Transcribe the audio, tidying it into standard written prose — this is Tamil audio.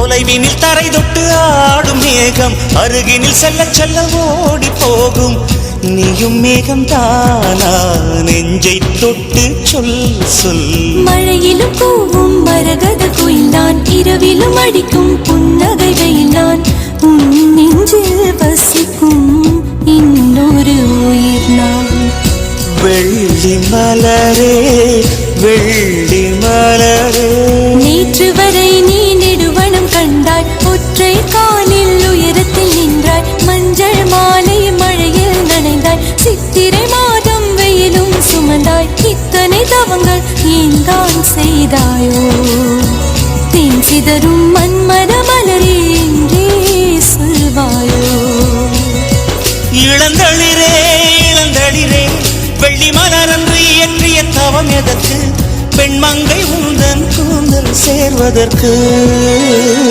தொலைவினில் தரை தொட்டு ஆடும் மேகம் அருகினில் செல்ல செல்ல ஓடி போகும். நீயும் மேகம் தானா நெஞ்சை தொட்டு சொல் சொல். மழையிலும் கூவும் மரகத குயில் நான், இரவிலும் அடிக்கும் புன்னகை வெயில் நான். உன் நெஞ்சில் வசிக்கும் இன்னொரு உயிர் நான். வெள்ளி மலரே வெள்ளி மலரே, நேற்று வரை நீ நெடுவனம் கண்டாய், ஒற்றை காலில் உயரத்தில் நின்றாய். மஞ்சள் மாலை மழையில் நனைந்தாய், சித்திரை மாதம் வெயிலும் சுமந்தாய். இத்தனை தவங்கள் ஏன் தான் செய்தாயோ? தென் சிதறும் மன்மத மலரே என்றே சொல்வாயோ? இளந்தளிரே இளந்தளிரே, வெள்ளி மலரன்று இயற்றிய தவம் எதற்கு? பெண்மங்கை உந்தன் கூந்தல் சேர்வதற்கு.